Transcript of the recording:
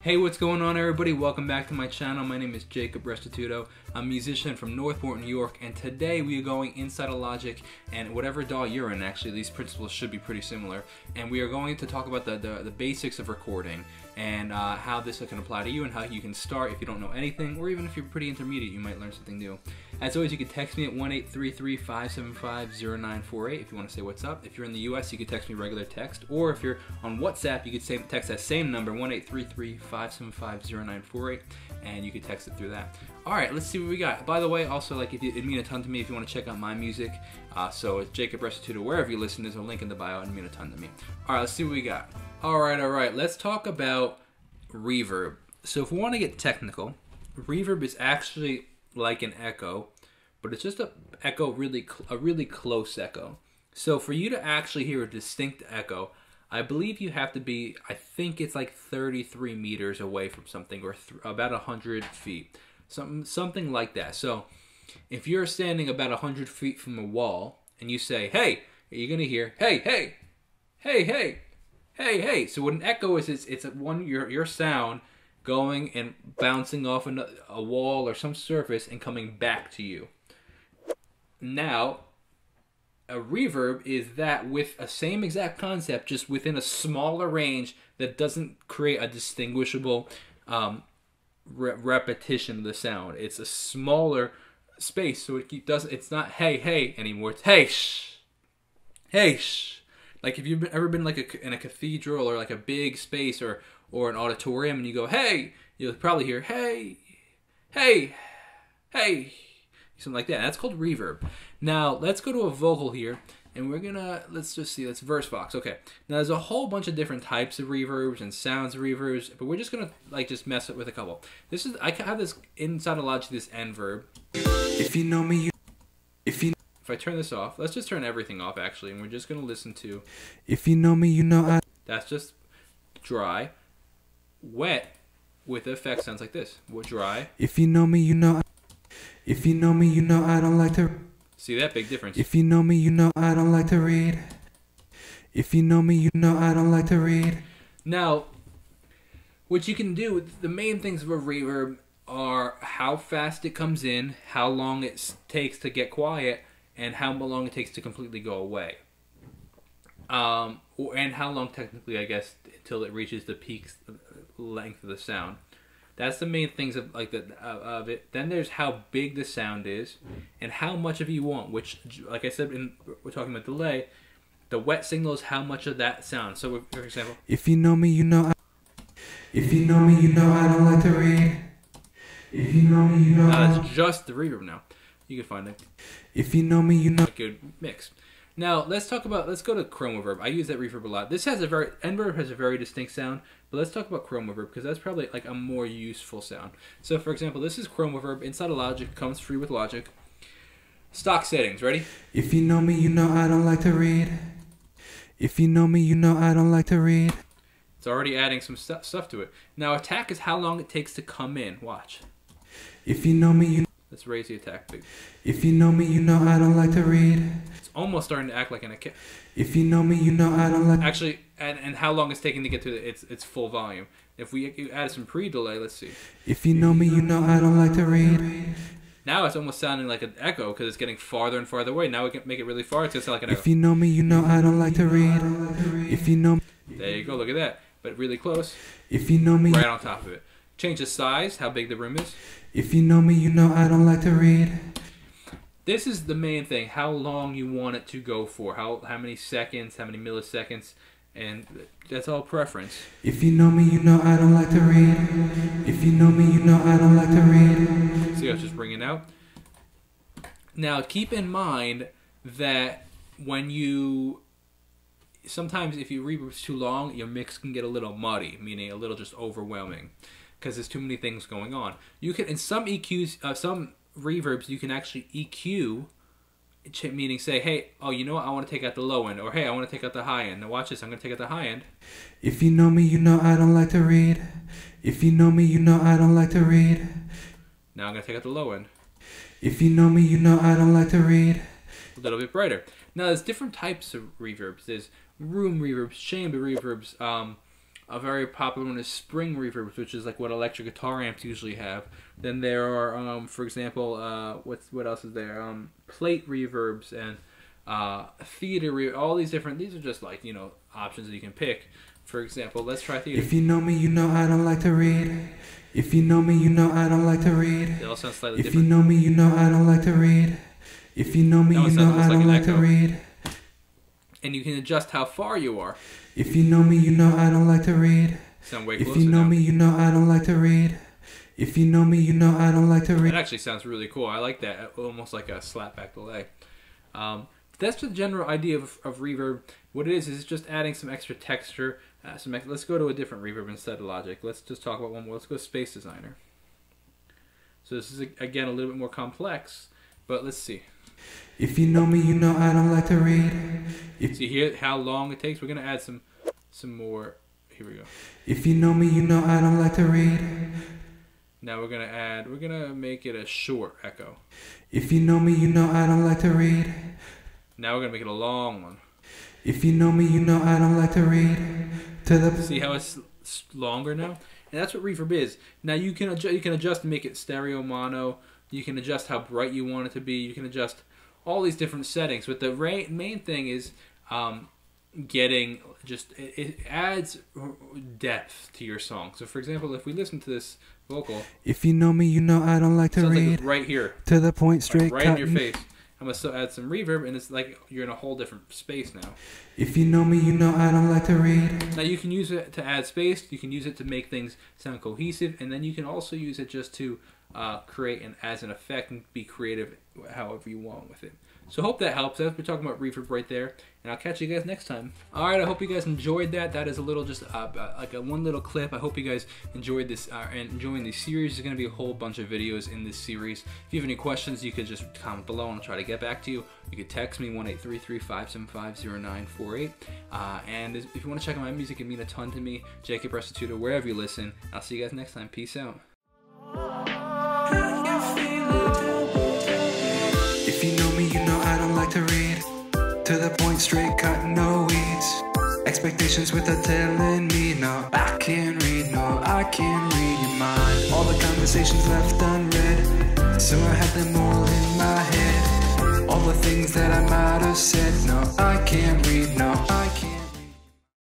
Hey, what's going on, everybody? Welcome back to my channel. My name is Jacob Restituto. I'm a musician from Northport, New York, and today we are going inside of Logic and whatever DAW you're in. Actually, these principles should be pretty similar, and we are going to talk about the basics of recording and how this can apply to you and how you can start if you don't know anything, or even if you're pretty intermediate, you might learn something new. As always, you can text me at 1-833-575-0948 if you want to say what's up. If you're in the US, you can text me regular text, or if you're on WhatsApp, you could text that same number, 1-833-575-0948, and you can text it through that. Alright, let's see what we got. By the way, also, it'd mean a ton to me if you want to check out my music. So it's Jacob Restituto, wherever you listen, there's a link in the bio, and it'd mean a ton to me. Alright, let's see what we got. Alright, let's talk about reverb. So if we want to get technical, reverb is actually like an echo, but it's just a really close echo. So for you to actually hear a distinct echo, I believe you have to be, I think it's like 33 meters away from something, or about 100 feet. Something like that. So if you're standing about 100 feet from a wall and you say, hey, you're going to hear, hey, hey, hey, hey, hey, hey. So what an echo is it's your sound going and bouncing off a wall or some surface and coming back to you. Now, a reverb is that with a same exact concept, just within a smaller range that doesn't create a distinguishable repetition of the sound. It's a smaller space, so it's not hey hey anymore. It's hey shh, hey shh. Like if you've ever been in a cathedral or like a big space or an auditorium and you go hey, you'll probably hear hey, hey, hey, something like that. That's called reverb. Now let's go to a vocal here, and let's just see. Let's verse box. Okay. Now there's a whole bunch of different types of reverbs and sounds of reverbs, but we're just gonna just mess it with a couple. I have this inside of Logic, this N verb. If you know me, if I turn this off, let's just turn everything off actually, and we're just gonna listen to. If you know me, you know I. That's just dry. Wet with the effect sounds like this. Dry. If you know me, you know. If you know me, you know I don't like to. See that big difference? If you know me, you know I don't like to read. If you know me, you know I don't like to read. Now, what you can do, the main things of a reverb are how fast it comes in, how long it takes to get quiet, and how long it takes to completely go away. And how long technically, I guess, until it reaches the peak length of the sound. That's the main things of of it. Then there's how big the sound is and how much of it you want, which, like I said, we're talking about delay. The wet signal is how much of that sound. So, for example, if you know me, you know. If you know me, you know I don't like to read. If you know me, you know. That's just the reverb now. You can find it. If you know me, you know. A good mix. Now let's go to chroma reverb. I use that reverb a lot. This has N verb has a very distinct sound, but let's talk about chroma reverb because that's probably like a more useful sound. So for example, this is chroma reverb inside of Logic, comes free with Logic. Stock settings, ready? If you know me, you know I don't like to read. If you know me, you know I don't like to read. It's already adding some stuff to it. Now attack is how long it takes to come in. Watch. If you know me, you. Let's raise the attack big. If you know me, you know I don't like to read. It's almost starting to act like an attack. If you know me, you know I don't like. Actually, and how long it's taking to get to its full volume. If we add some pre-delay, let's see. If you know me, you know I don't like to read. Now it's almost sounding like an echo because it's getting farther and farther away. Now we can make it really far. It's gonna sound like an echo. If you know me, you know I don't like to read. If you know. There you go. Look at that. But really close. If you know me. Right on top of it. Change the size, how big the room is. If you know me, you know I don't like to read. This is the main thing, how long you want it to go for, how many seconds, how many milliseconds, and that's all preference. If you know me, you know I don't like to read. If you know me, you know I don't like to read. See how it's just ringing out? Now, keep in mind that sometimes if you reverb too long, your mix can get a little muddy, meaning a little just overwhelming, because there's too many things going on. You can, in some EQs, some reverbs, you can actually EQ, meaning say, hey, oh, you know what, I want to take out the low end, or hey, I want to take out the high end. Now watch this, I'm going to take out the high end. If you know me, you know I don't like to read. If you know me, you know I don't like to read. Now I'm going to take out the low end. If you know me, you know I don't like to read. A little bit brighter. Now there's different types of reverbs. There's room reverbs, chamber reverbs, A very popular one is spring reverbs, which is like what electric guitar amps usually have. Then there are, for example, what else is there? Plate reverbs and theater reverb. All these different. These are just like, you know, options that you can pick. For example, let's try theater. If you know me, you know I don't like to read. If you know me, you know I don't like to read. They all sound slightly If different. you know me, you know I don't like to read. If you know me, you know I don't like to read. And you can adjust how far you are. If you know me, you know I don't like to read. Sound way closer If you know now. me, you know I don't like to read. If you know me, you know I don't like to read. That actually sounds really cool. I like that. Almost like a slapback delay. That's the general idea of reverb. What it is it's just adding some extra texture. Let's go to a different reverb instead of Logic. Let's just talk about one more. Let's go Space Designer. So this is, again, a little bit more complex. But let's see. If you know me, you know I don't like to read. See here how long it takes? We're going to add some more. Here we go. If you know me, you know I don't like to read. Now we're going to make it a short echo. If you know me, you know I don't like to read. Now we're going to make it a long one. If you know me, you know I don't like to read. See how it's longer now? And that's what reverb is. Now you can adjust to make it stereo, mono. You can adjust how bright you want it to be. You can adjust all these different settings. But the main thing is it adds depth to your song. So for example, if we listen to this vocal, if you know me, you know I don't like to read. Like right here, to the point, straight, like right in your face. I'm gonna still add some reverb, and it's like you're in a whole different space now. If you know me, you know I don't like to read. Now you can use it to add space. You can use it to make things sound cohesive, and then you can also use it just to create as an effect and be creative however you want with it. So hope that helps. We're talking about reverb right there, and I'll catch you guys next time. All right, I hope you guys enjoyed that. That is a little just like one little clip. I hope you guys enjoyed this and enjoying the series. There's going to be a whole bunch of videos in this series. If you have any questions, you could just comment below and I'll try to get back to you. You could text me 1-833-575-0948. And if you want to check out my music, it means a ton to me. Jacob Restituto, wherever you listen. I'll see you guys next time. Peace out. If you know me, you know I don't like to read. To the point, straight cut, no weeds. Expectations without telling me, no, I can't read, no, I can't read your mind. All the conversations left unread, so I had them all in my head. All the things that I might have said, no, I can't read, no, I can't.